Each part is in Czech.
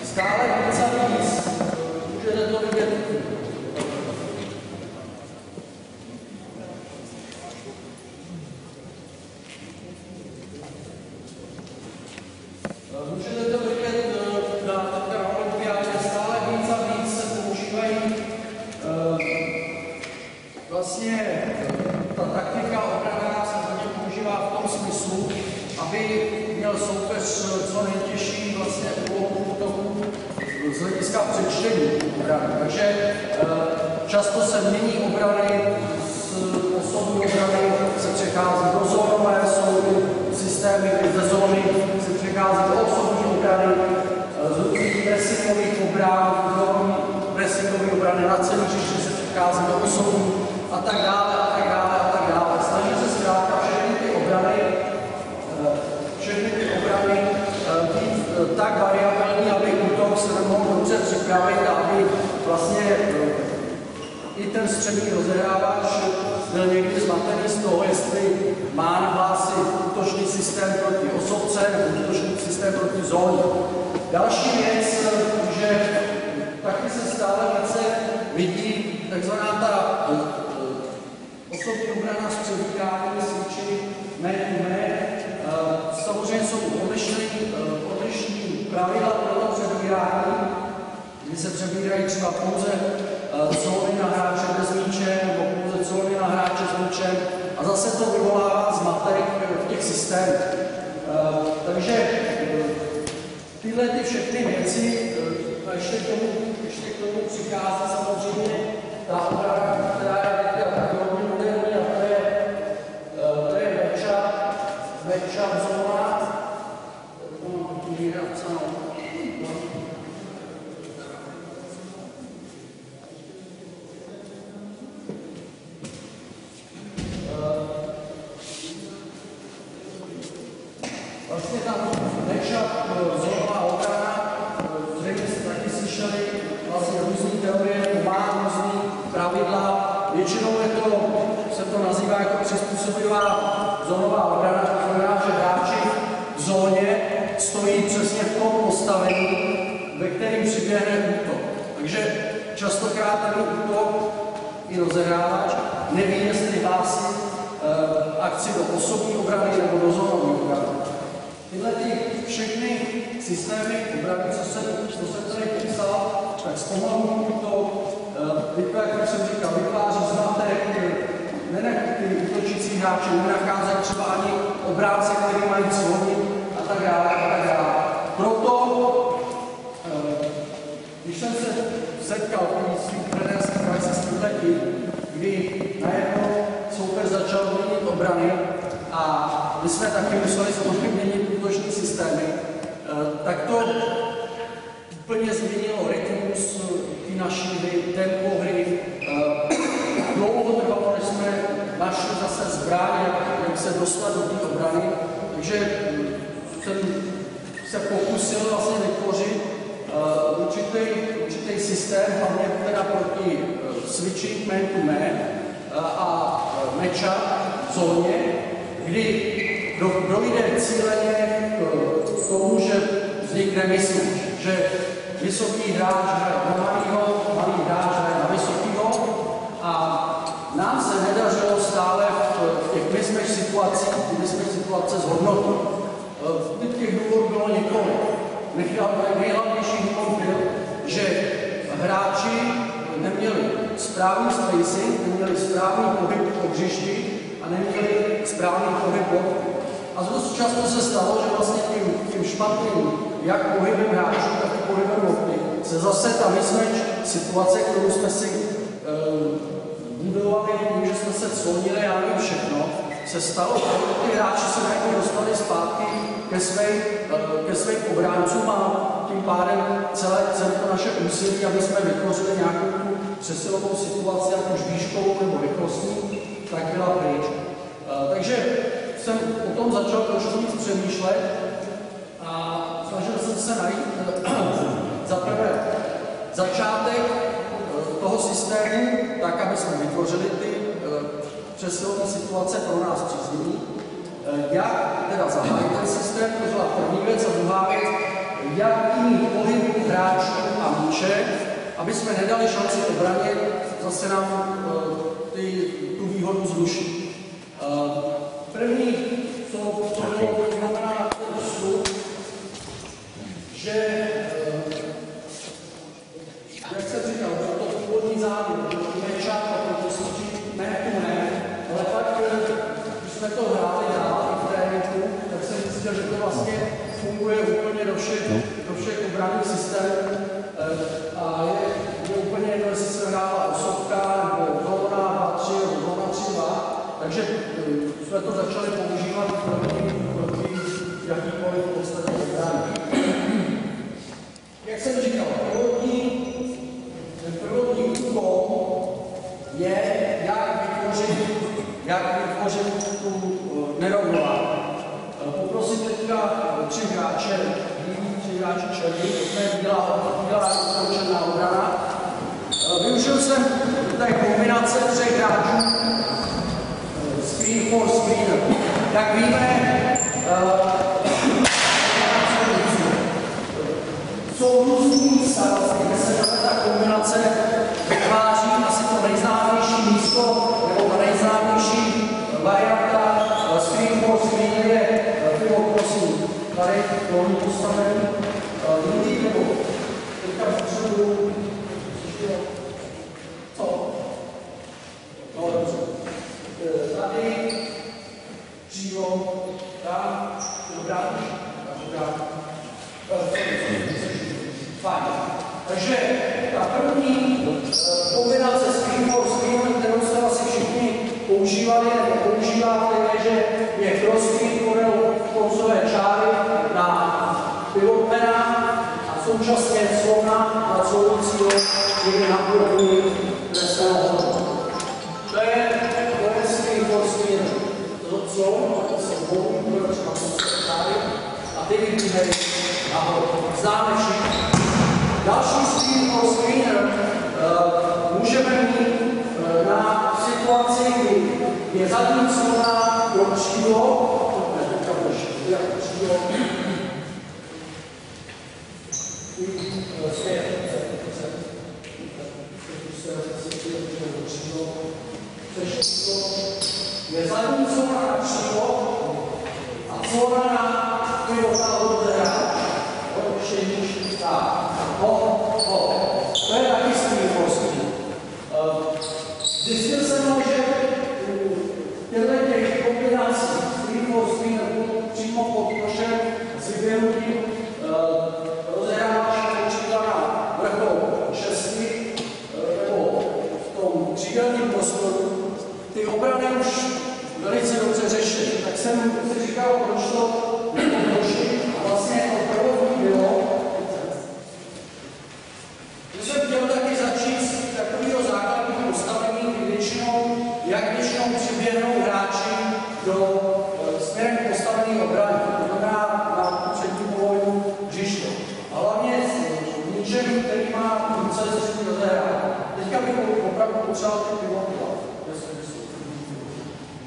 Stále víc a víc. Můžete to vidět. Můžete to vidět na olympiádě. Stále víc a víc se používají vlastně ta taktika obrana se hodně používá v tom smyslu, aby měl soupeř co nejtěžší vlastně útoku z hlediska přečtení obrany. Takže často se mění obrany, z osobní obrany se přechází do zónové, jsou systémy ze zóny, se přechází do osobní obrany, z různých pressingových obran, do pressingové obrany na celý hřiště se přechází do osobní a tak dále, a tak dále, a tak dále. Snaží se zkrátka všechny ty obrany být tak variabilní, aby útok se nemohl dobře připravit a aby vlastně i ten střední rozehrávač byl někdy zmatený z toho, jestli má nahlásit útočný systém proti osobce nebo útočný systém proti zóně. Další věc, že taky se stále více vidí takzvaná ta osobní obrana s převíkáním, switchy, man-to-man. Samozřejmě jsou odlišní pravidla pro to přebírání, kdy se přebírají třeba pouze zóny na hráče bez míče nebo pouze zóny na hráče s míčem a zase to vyvolává zmatek v těch systémech. Takže tyhle všechny věci, ještě k tomu přichází samozřejmě ta obrana, která je taky hodně moderní, a to je matchup zóna. Vlastně ta matchup zónová obrana, zřejmě jste taky slyšeli, vlastně různý teorie, má různý pravidla. Většinou se to nazývá jako přizpůsobivá zónová obrana, to znamená, že hráči v zóně stojí přesně v tom postavení, ve kterém přiběhne útok. Takže častokrát ten útok i rozehrávač neví, jestli hlásí akci do osobní obrany nebo do zónové obrany. Tyhle všechny systémy obrany, co jsem tady písal, tak zpomalují to, jak jsem říkal, vytváří zmatek, ty útočící hráči nenacházejí třeba ani obránce, který mají svobody a tak dále, a tak dále. Proto, když jsem se setkal v svých trenérských praxi s tímhletím, kdy najednou soupeř začal měnit obrany a my jsme taky museli samozřejmě měnit útoční systémy, tak to úplně změnilo rytmus i naší hry, tempo hry. Dlouho trvalo, než jsme našli zase zbraň, jak se dostat do té obrany. Takže jsem se pokusil vlastně vytvořit určitý systém, hlavně teda proti switching man-to-man a matchup v zóně, kdy dojde cíleně k tomu, že vznikne mismatch, že vysoký hráč hraje na malýho, malý hráč hraje na vysokýho a nám se nedařilo stále v těch mismatch situacích, ty mismatch situace zhodnotit. Těch důvodů bylo několik. Nejhlavnější důvod byl, že hráči neměli správný spacing, neměli správný pohyb po hřišti a neměli správný pohyb lopty. A dost často se stalo, že vlastně tím špatným jak pohybem hráčů, tak i pohybem lopty se zase ta mismatch situace, kterou jsme si budovali tím, že jsme se clonili, já nevím všechno, se stalo, že ty hráči se najednou dostali zpátky ke svým obráncům a tím pádem celé to naše úsilí, aby jsme vytvořili nějakou tu přesilovou situaci, jak už výškovou nebo rychlostní, tak byla pryč. Takže jsem o tom začal trošku víc přemýšlet a snažil jsem se najít za prvé začátek toho systému, tak, aby jsme vytvořili ty přesilové situace pro nás příznivý. Jak teda zahájit ten systém, to byla první věc, a druhá věc, hráčů a míče, aby jsme nedali šanci obraně, zase nám tu výhodu zruší. První, co znamená ten vstup, že, jak jsem říkal, to původní závěr, mečák a to složí, ne, ale pak, když jsme to hráli dál i v tréninku, tak jsem zjistil, že to vlastně funguje úplně do všech obranných systémů a je úplně jedno, jestli se hrála osobka, nebo zóna 2-3, nebo zóna 3-2, takže jsme to začali používat proti jakýkoliv ostatní obrany. Jak jsem říkal, prvotní úkol je, jak vytvořit tu nerovnováhu. Poprosím teďka 3 hráče černý, to je bílá černá obrana. Využil jsem té kombinace 3 hráčů screen for screener. Jak víme, jsou různý místa, kde se ta kombinace vytváří asi to nejznámější místo, nebo ta nejznámější varianta screen for screener je pivot crossing. Tady dolů postavený jindy, nebo teďka potřebuju co? No dobře. Tady křídlo, tam, dobrá. Fajn. Takže ta první kombinace screen for screen, kterou jste asi všichni používali nebo používáte, je, že je cross screen podél koncové čáry na pivotmana a současně slona na souvisího někde na úrovni trestného hodu. To je screen for screen. To se volí pro třeba koncové čáry a ty vybíhají nahoru. Známe všichni. Další screen for screener můžeme mít na situaci, kdy je zadní slona pro křídlo, je zadní slona na křídlo a slona na pivota od hráče. To je taky screen for screen. Zjistil jsem, že těch kombinací screen for screen přímo pod košem s vyvěnutím rozehrávač určitá na vrchol šestky nebo v tom křídelním prostoru. Ty obrany už velice dobře řešily. Tak jsem si říkal, proč to nepodložit. A vlastně to prvotní bylo, že jsem chtěl taky začít z takového základního postavení, jak většinou přiběhnou hráči do směrem postavených obraní. To znamená na přední polovinu hřiště. A hlavně s míčem, který má ruce ze střední rozehrání. Teďka bych opravdu potřeboval ty pivoty.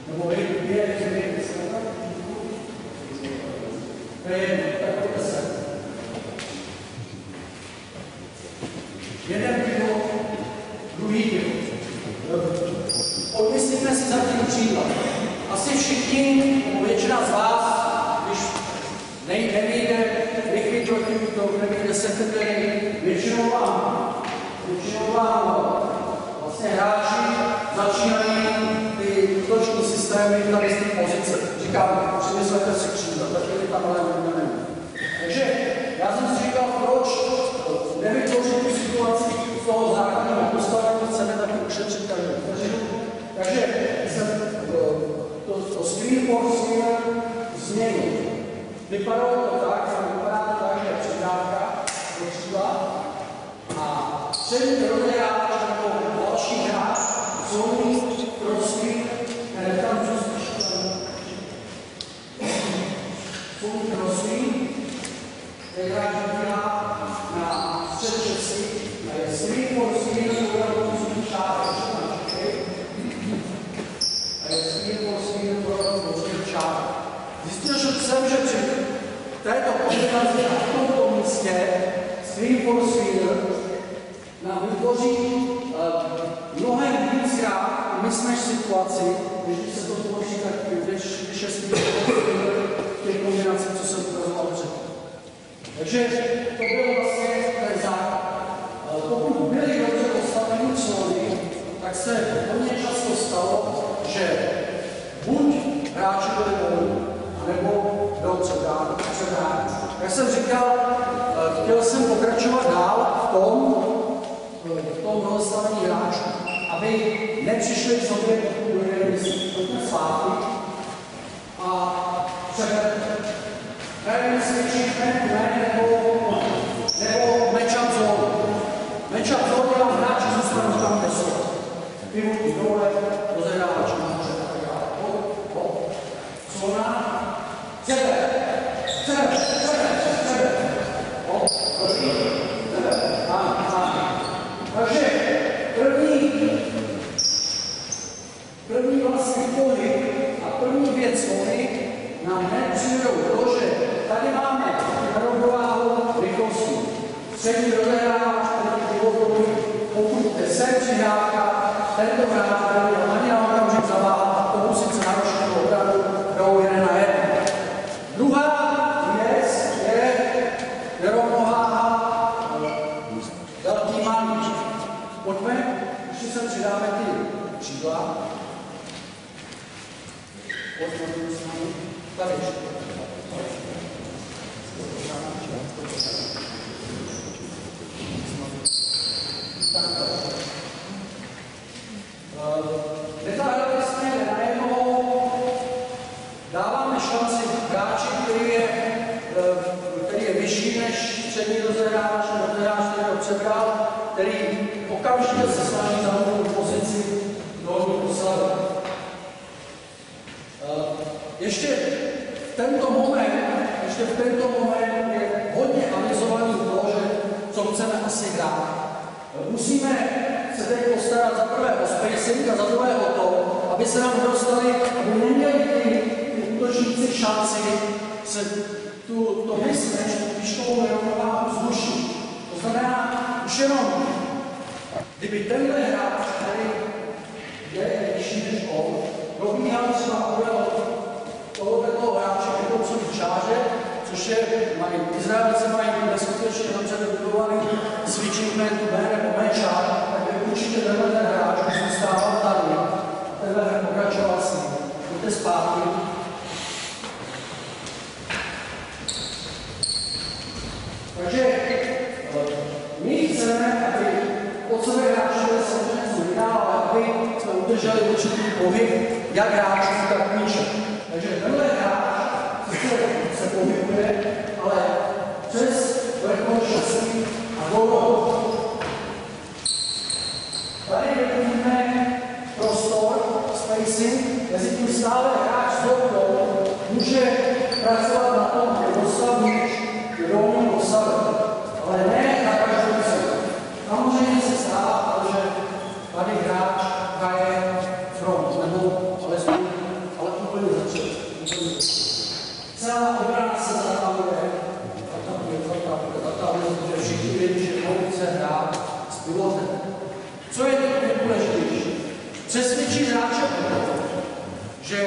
Nebo je takový se. Jeden pivot, druhý pivot. Odmyslíme si za tím křídla. Asi všichni, většina z vás, když nevyjde rychlý protiútok, nevyjde secondary, většinou vám vlastně hráči začínají ty útoční systémy tady z té pozice. Říkám, přemyslete si křídla, taky tam ale nebudeme. Takže já jsem si říkal, proč nevytvořit tu situaci z toho základního postavení, chceme taky ušetřit každou. Takže jsem to screen for screen změnil. Vypadalo to tak, že je přidávka do křídla a přední rozehráč nebo další hráč jsou mít prosky, které tam jsou mít prosky, které hráč vybírá na střed šesti a je screen for screen, které musí čáry. A je screen for screen, které musí čáry. Zjistil jsem, že při této kombinaci na tomto místě reinforcer nám vytvoří mnohem víc já myslíš situaci, když se to tvoří tak 6 v těch kombinacích, co jsem ukazoval předtím. Takže to bylo vlastně ten základ. Pokud byly dobře postaveny clony, tak se hodně často stalo, že buď hráči byli volní, anebo byl předáni. Jak jsem říkal, chtěl jsem pokračovat dál v tom rozstavení hráčů, aby nepřišli k sobě do svátky a hrajeme switching nebo match-up zone. Match-up zone dělám hráči, zůstanou tam bez toho. Pivotní dole, rozehrávač nahoře a tak dále. Zóna. Sebe. Takže první vlastně pohyb a první věc zóny nám hned přivedou to, že tady máme rovnováhu rychlosti. Střední rozehrávač, který pivotový, pokud je sem přihrávka, tento hráč tady ani na okamžik zaváhat, pokusit se narušit obranu, jdou 1 na 1. Druhá věc je nerovnováha velký malý. Pojďme, ještě sem přidáme ty křídla. Pojďme tu stranu. Tady ještě. Nezahrali jsme na jednoho, dáváme šanci hráči, který je vyšší než střední rozehráč, který ho přebral, který okamžitě se snaží zaujmout pozici dolní postavy. Ještě v tento moment je hodně avizovaný to, že co chceme asi hrát. Musíme se teď postarat za prvé o spacing a za druhé o to, aby se nám dostali, aby neměli ty útočníci šanci se to mismatch, tu výškovou nerovnováhu zrušit. To znamená, už jenom, kdyby tenhle hráč, který je vyšší než on, dobíhal třeba podle tohoto hráče vytoucový čáře, což je, Izraelci mají neskutečně dobře vybudovaný switching man to man nebo match-up, tak by určitě tenhle ten hráč už zůstával tady a tenhle pokračoval s ním. Pojďte zpátky. Takže my chceme, aby od sebe hráči byli samozřejmě co jiná, ale aby jsme udrželi určitý pohyb, jak hráčů, tak míče. Takže tenhle hráč se pohybuje, ale přes vrchol šestí a dolů. Tady vidíme prostor, spacing, mezi tím stále hráč s dobou může pracovat na tom, kde dostal míč, kde dolní postavit. Ale ne na každou cenu. Samozřejmě se stává, že tady hráč hraje front, nebo ale úplně začít. Celá obrana se zatahuje, protože všichni vědí, že chce hrát s pivotem. Co je teď nejdůležitější? Přesvědčit hráče o tom, že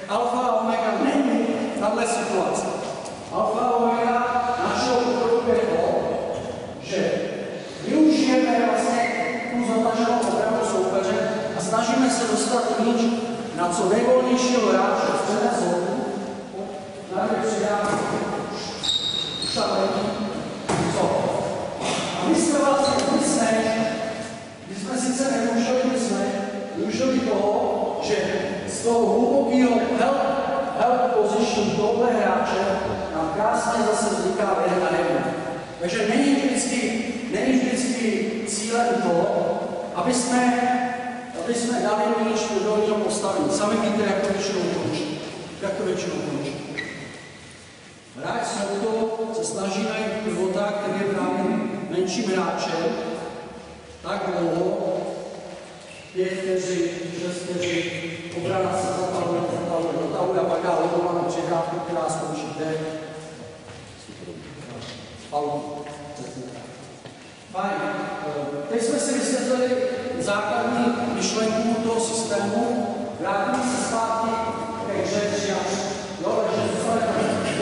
alfa a omega není tahle situace. Alfa a omega našeho pokroku je to, že využijeme vlastně tu zataženou obranu soupeře a snažíme se dostat míč na co nejvolnějšího hráče v středné zónu. Tady přidáme šalení. Co? A my jsme vlastně když jsme sice využili toho, že z toho hlubokého help position tohle hráče nám krásně zase vzniká 1 na 1. Takže není vždycky cílem to, aby jsme dali míč do dolního postavení. Sami víte, jak to většinou končí. Hráč s auto se snaží najít pivota, který je právě menším hráčem, tak dlouho, 5 vteřin, 6 vteřin, obrana se zatahuje a pak dá logovanou přihrávku, která skončí kde? Faul. Fajn. Teď jsme si vysvětlili základní myšlenku toho systému. Vrátíme se zpátky ke hře 3 Jo, takže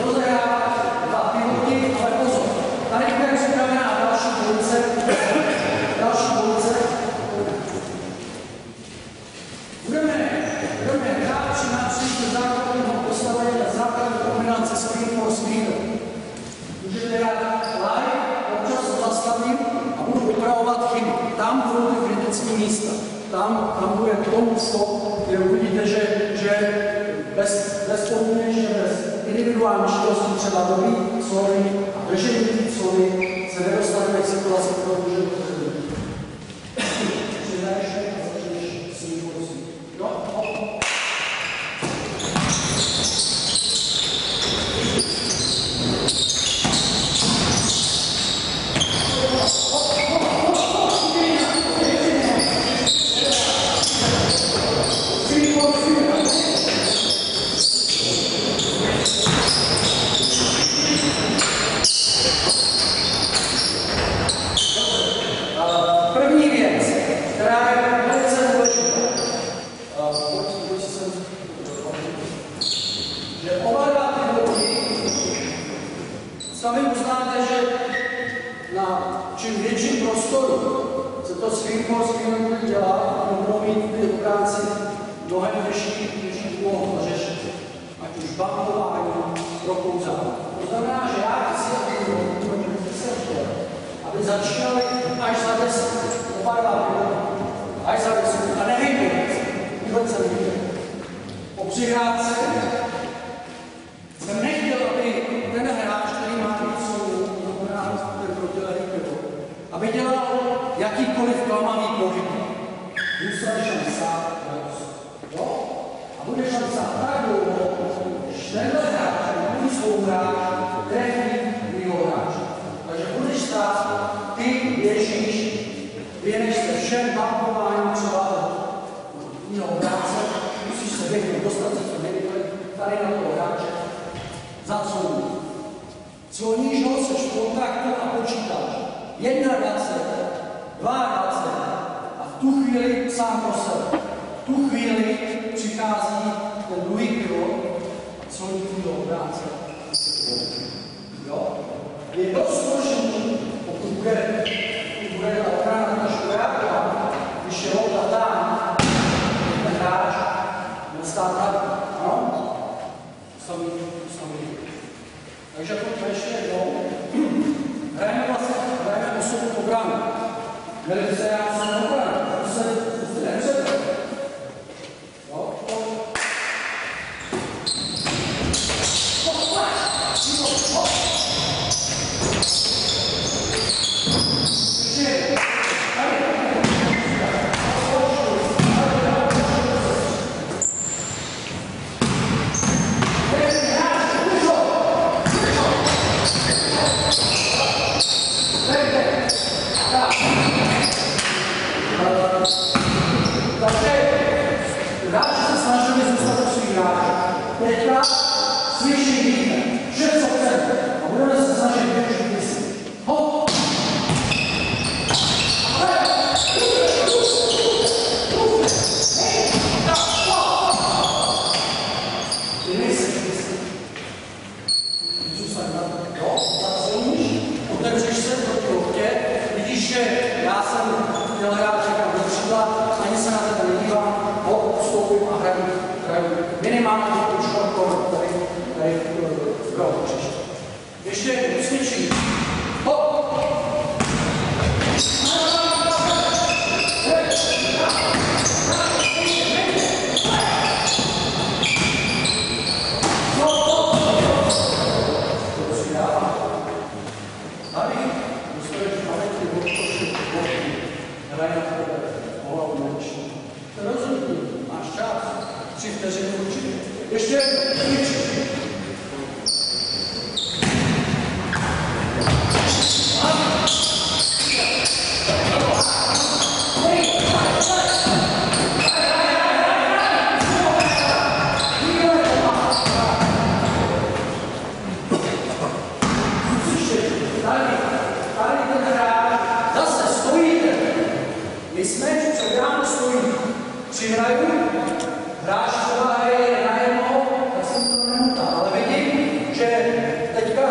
rozehrává 2 pivoty, ale pozor. Tady bude připravená další dvojice. Budeme hrát při nástřižku základního postavení na základní kombinace screen for screen. Můžete hrát live, občas to zastavím a budu opravovat chyby. Tam budou ty kritické místa. Tam bude tomu stop, kde uvidíte, že bezpodmínečně, bez individuální činnosti, třeba dobrý slovy a držení těch slovy se nedostaneme k situaci, kterou můžeme potřebovat. Přidaješ a začneš s ním prosím. Jo? První věc, která je velice důležitá, že oba dva ty bloky, sami uznáte, že na čím větším prostoru se to screen for screen bude dělat, budou mít ty obránci mnohem větší úlohu na řešení, ať už bankování, prokouzání. To znamená, že já chci, aby začínali až za 10, oba dva až za 10, a nehejme, vůbec se nejde. Po přihrádce jsem nechtěl, aby ten hráč, který má víc soulů, ten protilehlý pivo, aby dělal jakýkoliv klamavý pohyb. Zůstane šanca, jo? A bude šanca tak dlouho, že tenhle hráč, ten svou hráč, trefí druhého hráče. Takže budeš stát, ty běžíš, věneš se všem bankováním třeba jiného hráče, musíš se vědět, dostat se co nejrychleji tady na toho hráče, zacloníš. Cloníš ho, seš v kontaktu a počítáš. 21, 22 a v tu chvíli sám pro sebe. V tu chvíli přichází ten druhý pilot a cloní tvýho hráče. Jo? Je dost složitý, pokud bude ta ochrana trošku reagovat, když je lopta tam, ten hráč měl stát tady. Ano? Samý. Takže pojďme ještě jednou. Hrajeme 8 obranu. Měli by se já sám obranu. To se nepřede. Jo? Teďka slyší víte, vše, co chcete, a budeme se snažit využít mysli. Hop! Ty nejseš mysli. Zůstaň na to. Jo, tak silníš, otevřeš se proti loktě, vidíš, že já jsem chtěl hrát čekám do křídla, ani se na tebe nedívám, hop, vstoupím a hraju minimálně tu škorkou, tady v příště. Ještě jednou cvičím. Hop! Tady dostaneš paměti odtočit boky, hraje na tebe, hlavu menší. To je rozhodný, máš čas, 3 vteřiny určitě. Ještě jednou. Tady Když jsme před bránou stojí, přihraju, hráč třeba hraje na jedno, tak jsem to nemutá, ale vidím, že teďka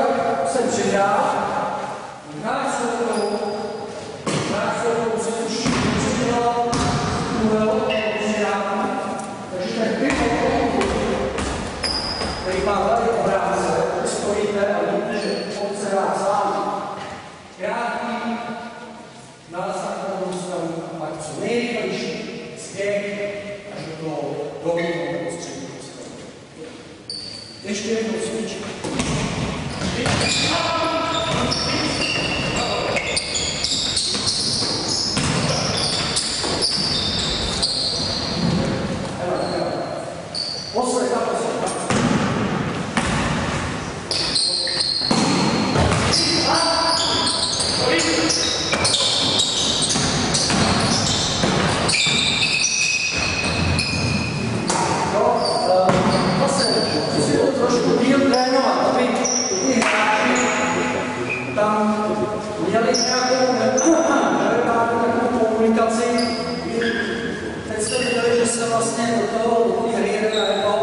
jsem přihrál, hráč se už přidělal úhel, takže ten pivot, který má velký obrázek, stojíte a víte, že on se dá sám. Krátký, následnou stavu, pak co nejrychlejší zběh až do toho dolního nebo středního stavu. Ještě jednou cvičím. Posledná. Tam měli nějakou komunikaci. Teď jste viděli, že se vlastně do té hry jede na jedno.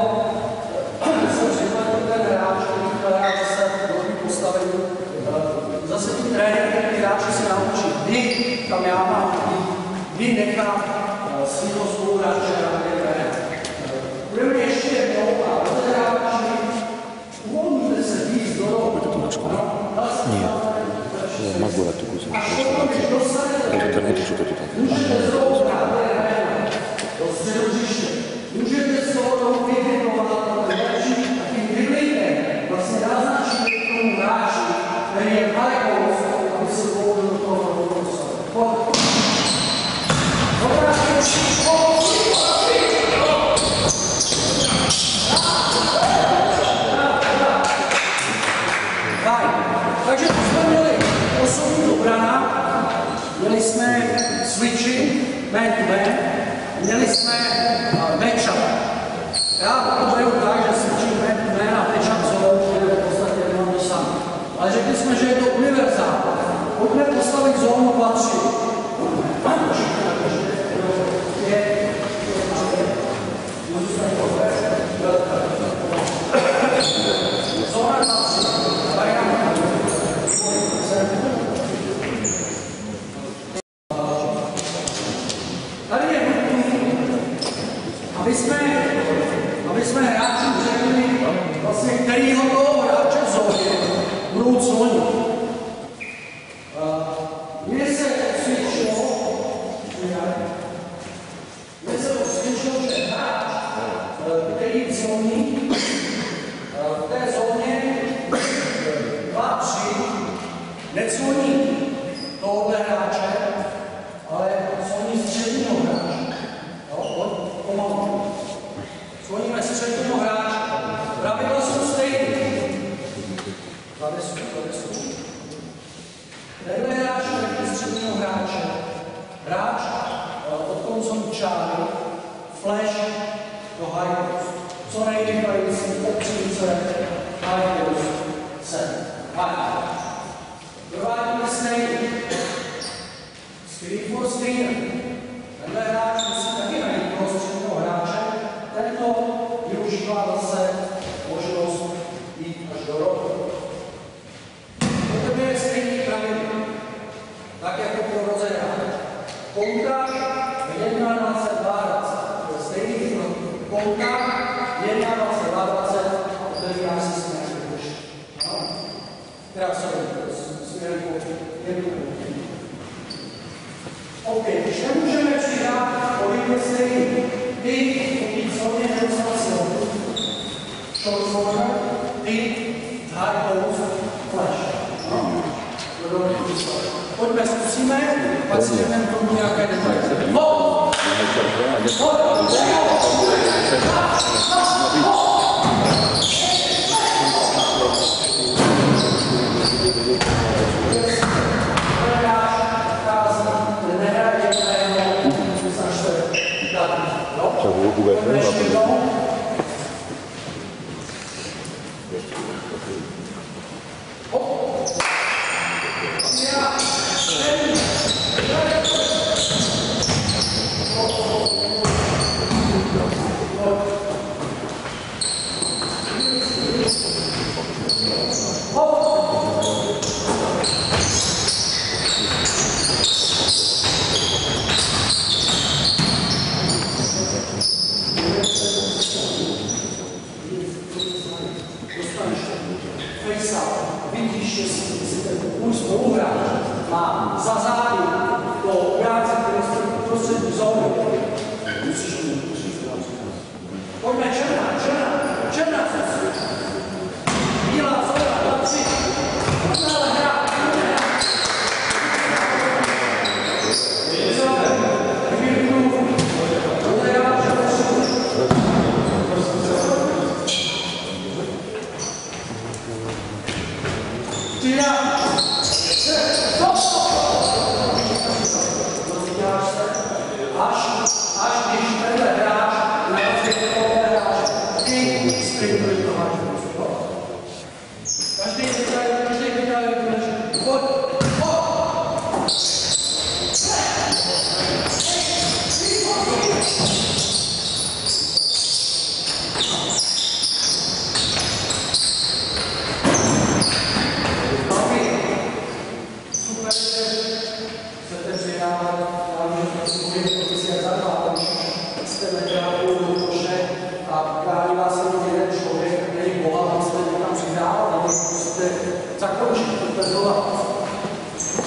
Jsem připravil ten hráč, který hrál zase v druhém postavení. Zase tím tréninkem ty hráči se naučí, kdy tam já mám, kdy nechám svýho spoluhráče na trénink. Budeme ještě jednou a rozehrávači, uvolníte se víc do rohu. Nie, ma góra tu kuzę. To internetu, czy to tutaj? Můžete z toho vyhybovat lepší a tím vyhlídem vlastně naznačíte k tomu hráči, který je daleko, aby se pohodl do toho prostoru. Dobrá, takže jsme měli osobní obrana, měli jsme switching, man-to-man, měli jsme matchup. Já to beru tak, že switching, man-to-man a matchup zónu je v podstatě jenom to samé. Ale řekli jsme, že je to univerzál. Pojďme postavit zónu 2-3. Zóna 2-3. Tady je nutný, aby jsme hráčům řekli, vlastně, kterýho toho hráče v zóně budou clonit. Mně se osvědčilo, že hráč, který cloní, v té zóně 2-3 necloní tohohle hráče, ale cloní středního hráče. Pomalu. Cloníme středního hráče. Pravidla jsou stejné. Zadesu. Tenhle hráč je středního hráče. Hráč od koncovní čáry, flash do high post. Co nejrychlejší obříce, high post, set. Provádíme stejný. Screen for screen. Tenhle hráč musí taky najít toho středního hráče. Tento využívá zase možnost jít až do rohu. Toto je stejný pravidlo. Tak jako pro rozehrání. Kontakt 21, 22. To je stejný kontakt 21, 22. Otevírá si směrem do koše. Která se směrem po jednu. OK, když nemůžeme přidat, povíme stejný. Ty, pokud jsou mě nedostal silou. Short corner, ty, high post, flash. Pojďme, zkusíme, pak si jdeme k tomu nějaké detaily. Hop! spoluhráč má za zády do obránce, který stojí uprostřed zóny. Pojďme, černá cesta. Bílá zóna, 2, 3.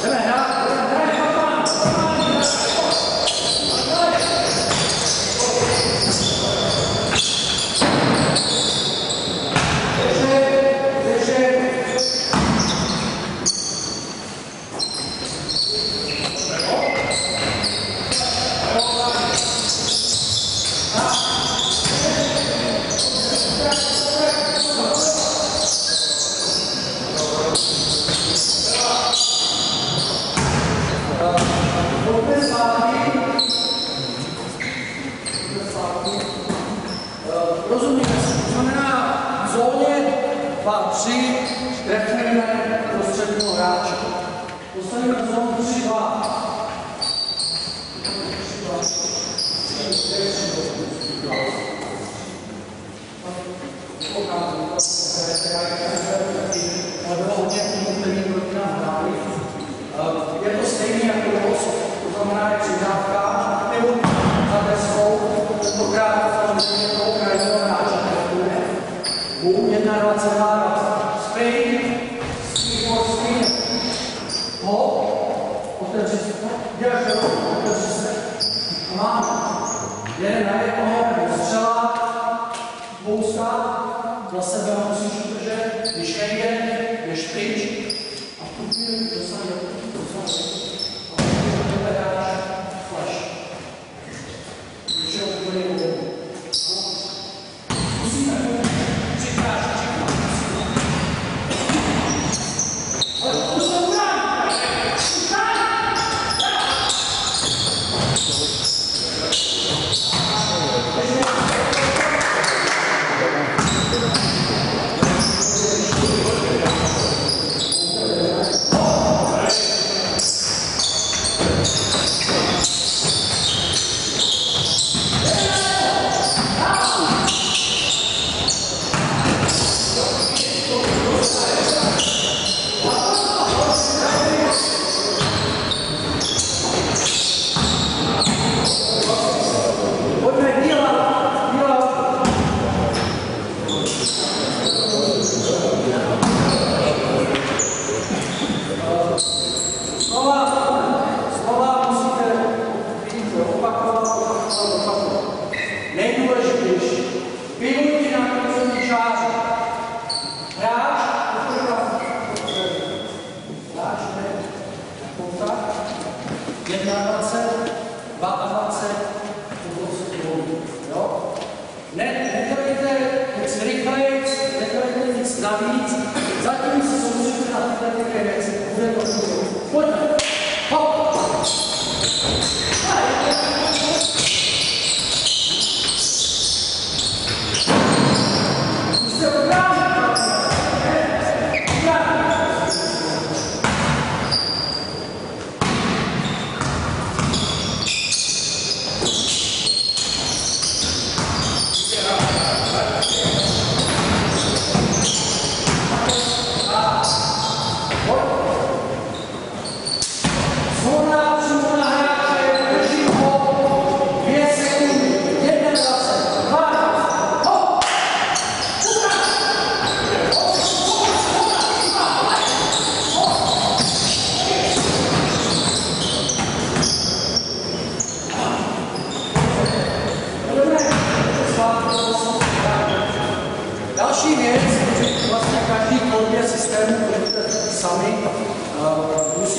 Pojďme hrát.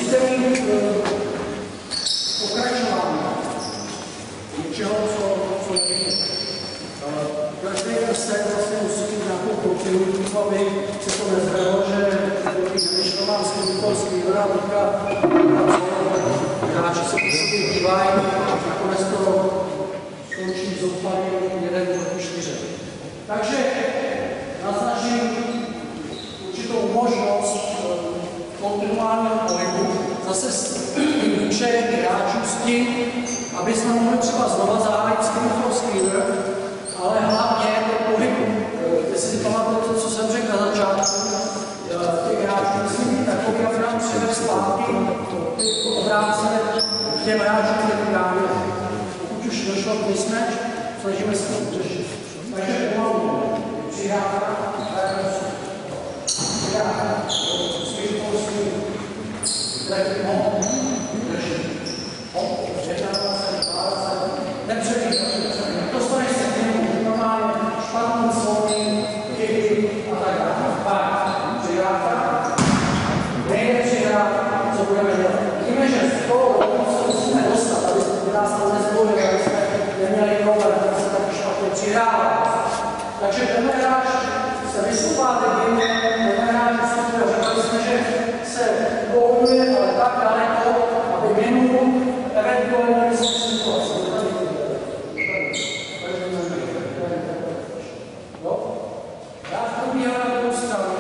musíte mít pokračování něčeho, co je. Každý set vlastně musí mít nějakou kontinuitu, aby se to nezvedlo, že vyšlován skutkovský výroba hráči se po sobě dívají, nakonec to skončí zoufalý jeden do 4. Takže naznačím určitou možnost kontinuálního pohybu, zase všech hráčů s tím, aby jsme mohli třeba znova zahájit skutkovský ale hlavně ten pohyb, jestli si pamatujete, co jsem řekl na začátku, těch hráčů musí být takový, aby nám přived zpátky obrácené k těm hráčům, který právě, pokud už došlo k mismatch, snažíme se to udržet. Takže pomalu přihrávka, skvělostní, letní hop, drží. Hop, 21, nepředvíš, dostaneš se k němu, normálně špatný slovný, chyby a tak dále. Pak přihrávka, nejde přihrávka, co budeme dělat. Víme, že z toho se musíme dostat, aby nás to nezbojili, aby jsme neměli problém, aby se taky špatně přihrává. Takže tenhle hráč se vystupá teď tenhle hráč vystupuje, řekli jsme, že se pohybuje, ale tak daleko, aby minul eventuálně situaci. Hráč probíhá na druhou stranu.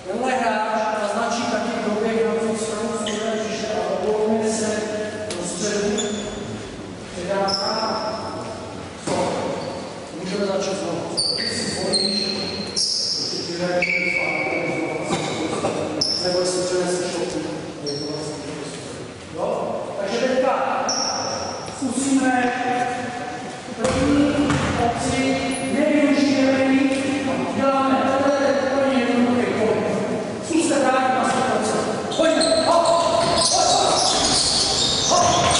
Tenhle hráč naznačí taky doběh na druhou stranu, co bude přišel a pohybuje se do středu. Předávka. Co? Můžeme začít znovu. Když si zvolíš, to ti vyhrají nebo jestli přeneseš šoku. Jo? Takže teďka zkusíme první opci, nevyužijeme ji, děláme tohle úplně jednoduchý pohyb. Zkuste vrátit na 100%. Pojďme, hop, hop, hop, hop.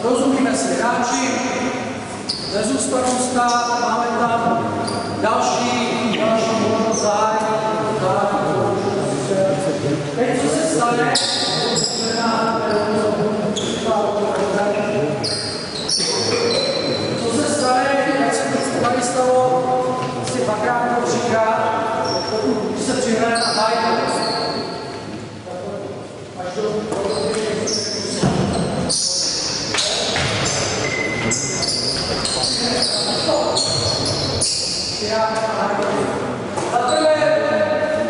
Rozumíme si hráči, nezůstanou stát, máme tam další možnost zájmu. Teď co se stane, co se stane, jak se to tady stalo,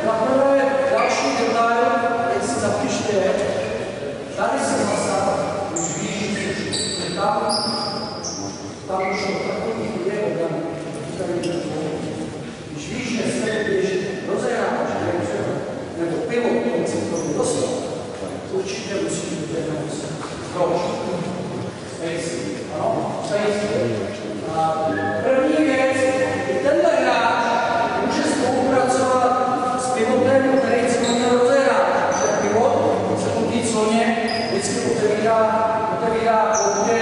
Zaprvé další detail, teď si zapište, tady se zasad, už víš, že tam už to takový je obraný, když víš, že se když rozehráváš, nebo pivo, když si to dostal, určitě musíš být jednou se. Proč? Space. Ano, space. První věc, i tenhle hráč může spolupracovat s pivotem, který se měl rozehrát. Pivot se po té cloně vždycky otevírá okně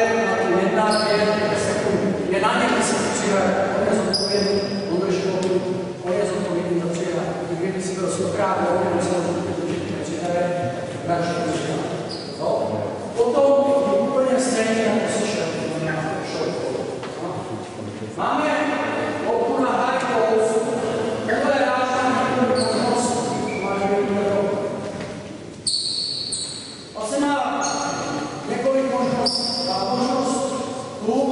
na tu 1-2 sekund. Je na něm, když se přihraje. On je zodpovědný, on je zodpovědný za přihraje. Kdyby si byl 100krát velký, on se zodpovědný přihraje, takže to přihraje. Potom úplně stejně jako se šel. Máme oku na high post, tohle hráč tam několik možností, máš vědět. Vlastně má několik možností. Má možnost klub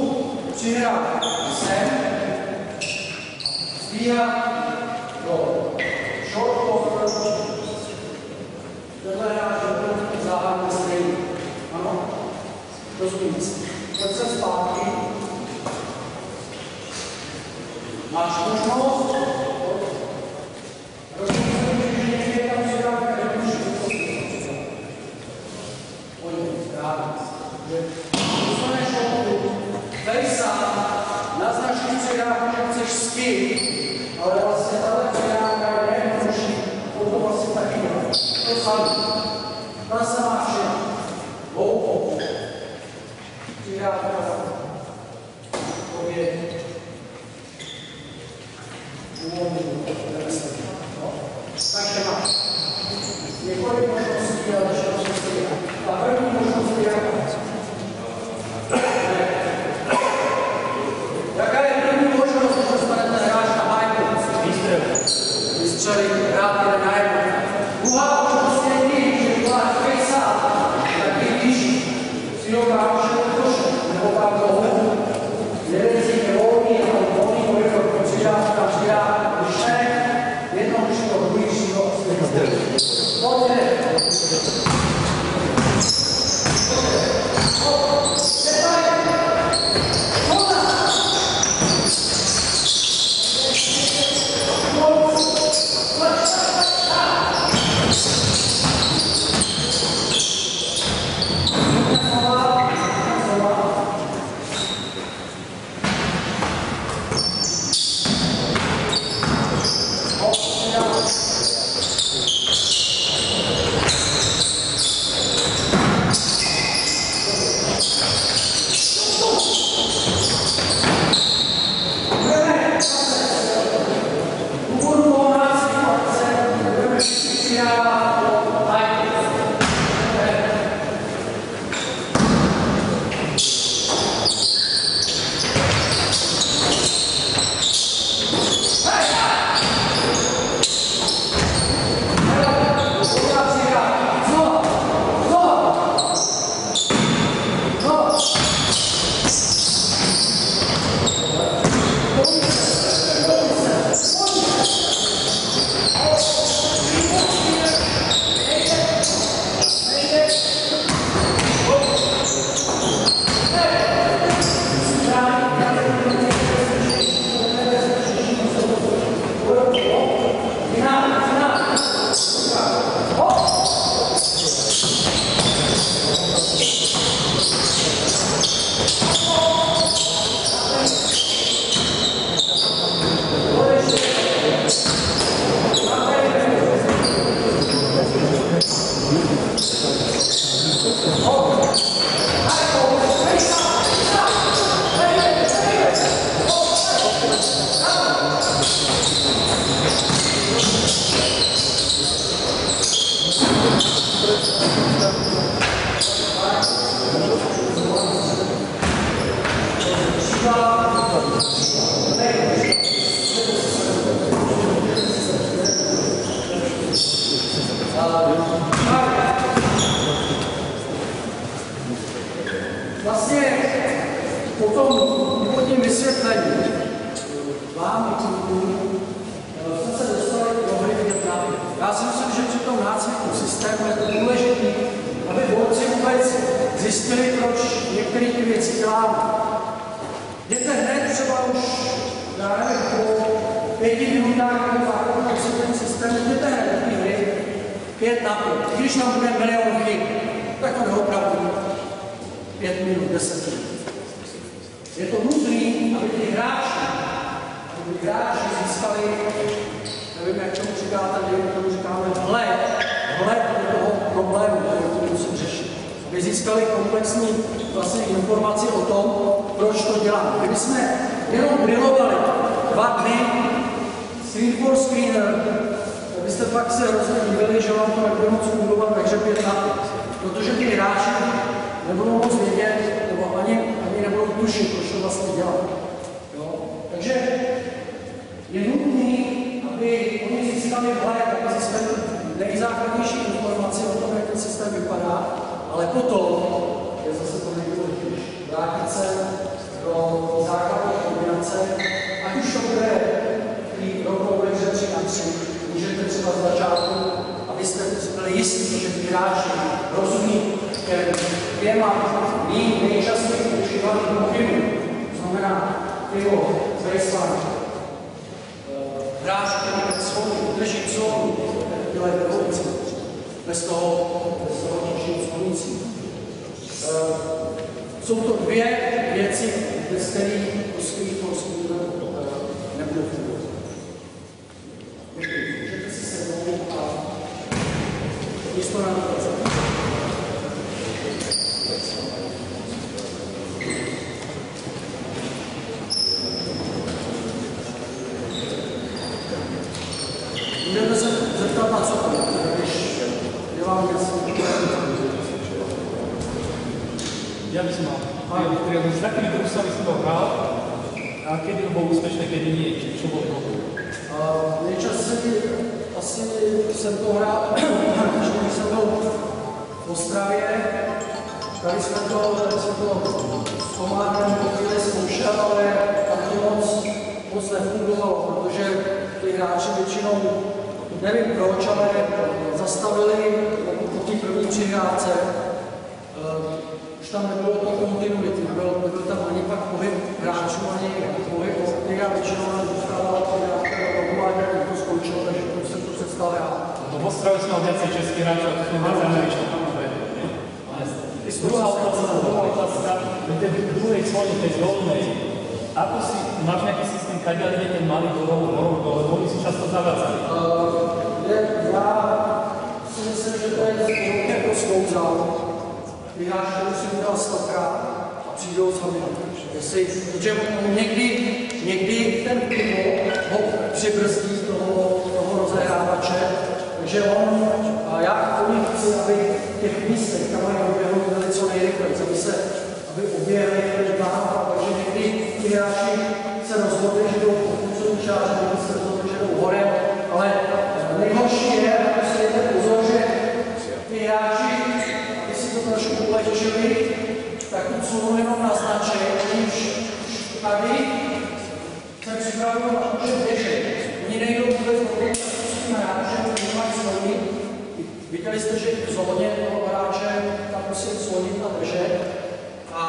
přihrát sem, stíhat do short post. Tenhle hráč je záhadný stejný. Ano? Rozumím si. Pojď se zpátky. Máš možnost, rozumím, že někde tam přidáme, že můžu pojď, rád. Dostaneš loptu, dej sám, naznačíš předávku, že chceš skip, ale vlastně tahle předávka je nejjednodušší, potom vlastně taky dělat. To samý. Ta samá všechna. Loupo. Předávka. Oběd. Takže máš několik možností, ale ještě možností. Ta první možnost je jaká je první možnost, když dostanete hráč na hajku? Vystřelit, hrát jeden na jedno. Druhá možnost je tím, že děláš face-up, tak když si ho hráče došel, nebo pak do hodu, jeden si je volný, ale volný koridor, přidá, když ne, jednou už to druhýšího pojďte. Vlastně po tom úvodním vysvětlení vám i klukům jsme se dostali do hry vidět na věc. Já si myslím, že při tom nácviku systému je to důležité, aby borci vůbec zjistili, proč některé ty věci děláme. Jděte hned třeba už, já nevím, po 5 minutách nebo základním si ten systém, jděte hned do té hry 5 na 5. I když tam bude milion chyb, tak to opravdu 5 minut, 10 minut. Je to nutné, aby ty hráči získali, nevím, jak tomu říkáte, tomu říkáme vhled do toho problému, který musím řešit. Aby získali komplexní vlastně informaci o tom, proč to děláme. Kdyby jsme jenom drillovali 2 dny screen for screener, tak byste pak se hrozně divili, že vám to nebude moc fungovat, takže 5 na 5. Protože ty hráči nebudou moc vědět, nebo ani nebudou tušit, proč to vlastně dělá. Takže je nutné, aby oni získali vhled, aby získali nejzákladnější informaci o tom, jak ten systém vypadá, ale potom je zase to nejdůležitější. Vrátit se do základní kombinace, ať už to bude rovnou ve hře 3 na 3, můžete třeba z začátku, abyste byli jistí, že ty hráči rozumí těma nejčastěji používaným motivům. To znamená pivo, baseline, hráč, který drží zónu, tyhle dvojice, bez toho těžšího slonící. Jsou to 2 věci, bez kterých screen for screener nebude fungovat. Můžete si sednout a místo na to. Můžete se zeptat na co, když dělám něco. Ja by som mal s takými brusami som to hral a kedy bol úspešné, kedy nie, čo bol problém? Nejčastěji asi jsem to hrál, když jsem byl v Ostravě, tady jsme to s Komárem po chvíli zkoušel, ale tam to moc nefungovalo, protože ty hráči většinou, nevím proč, ale zastavili po té první přihrávce. Už tam nebylo to kontinuity, nebyl tam ani pak pohyb hráčů, ani pohyb optik a většinou nedostával to nějaké rokování, jak to skončilo, takže to jsem to přestal já. No v Ostravě jsme viacej českých hráčov, a to jsme viacej američných. Druhá otázka, v druhej zóne, tej dolnej, ako si, máš nejaký systém, kadiaľ ide ten malý dole, lebo oni si často zavádzali? Já si myslím, že to je velké proskouzal. Ty hráči, kterou si udělal 100krát a přijdou sami. Protože někdy ten pivot ho přibrzdí toho rozehrávače, takže on, a já po nich chci, aby v těch místech, tam mají oběhnout, byli co nejrychleji, aby oběhli dál, takže někdy ti hráči se rozhodli, že jdou po půlcovní čáře, někdy se rozhodli, že jdou horem, ale nejhorší je, aby si dejte pozor, že ty hráči, aby si to trošku ulehčili, tak tu cunu jenom naznačí, už tady se připravují na to, že běží. Oni nejdou vůbec mluvit s tím hráčem, který mají sloní. Viděli jste, že v zóně toho hráče tam musím slonit a držet. A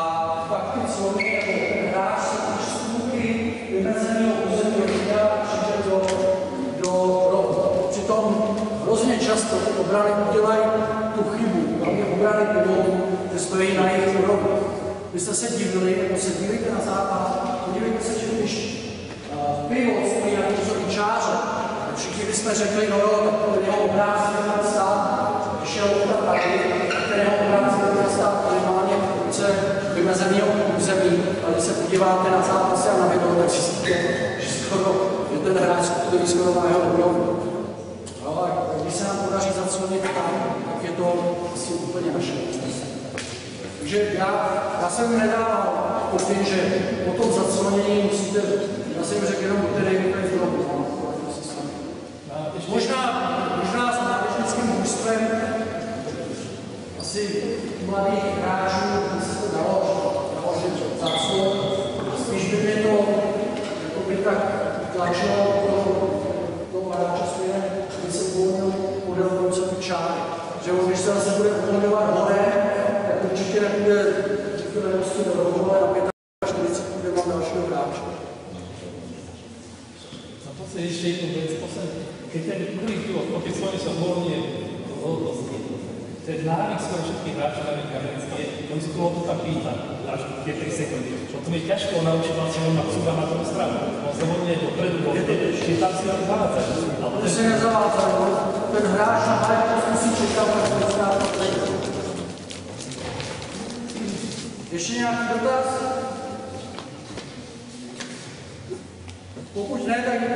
pak ty slony, jako ten hráč se už stůlky vymezeného území odvíjá přijde do rohu. Přitom hrozně často ty obrany udělají tu chybu, hlavně obrany pivotu, že stojí na jejich rohu. Vy jste se divili, nebo se divíte na západ, podívejte se, že když pivot stojí na půzorní čáře, všichni bychom řekli, no jo, tak to jeho obránce měl stát, když šel tam taky, ten jeho obránce měl stát minimálně v půlce vymezeného území, ale když se podíváte na zápasy a na video, tak zjistíte, že skoro je ten hráč, který skoro má jeho obrovu. No, a když se nám podaří zaclonit tam, tak je to asi úplně naše. Takže já jsem nedával pokyn, že po tom zaclonění musíte, já jsem řekl jenom, buďte nejrychleji v rohu. Možná s mládežnickým mužstvem asi mladých hráčů by se to dalo naložit záclon. Spíš by mě to tak tlačilo toho hráče směrem, aby se uvolnil podél ruce čáry. Že když se zase bude uvolňovat hore, tak určitě nepůjde rychlenosti do rohu, ale na 45 bude mám dalšího hráče. Na to se ještě jednu věc keď ten druhý pilot opäť sa uvoľňuje do veľkosti, ten návyk skoro všetkých hráčov amerických je, on si tú lotu tam pýta až 2-3 sekundy. Potom je ťažko naučiť vlastne, on má psúva na tú stranu. On sa uvoľňuje dopredu, čiže tam si ho zavádzajú. To se nezavádzajú, ten hráč na hajku musí čekat, až to strát. Ještě nějaký dotaz? Pokud ne, tak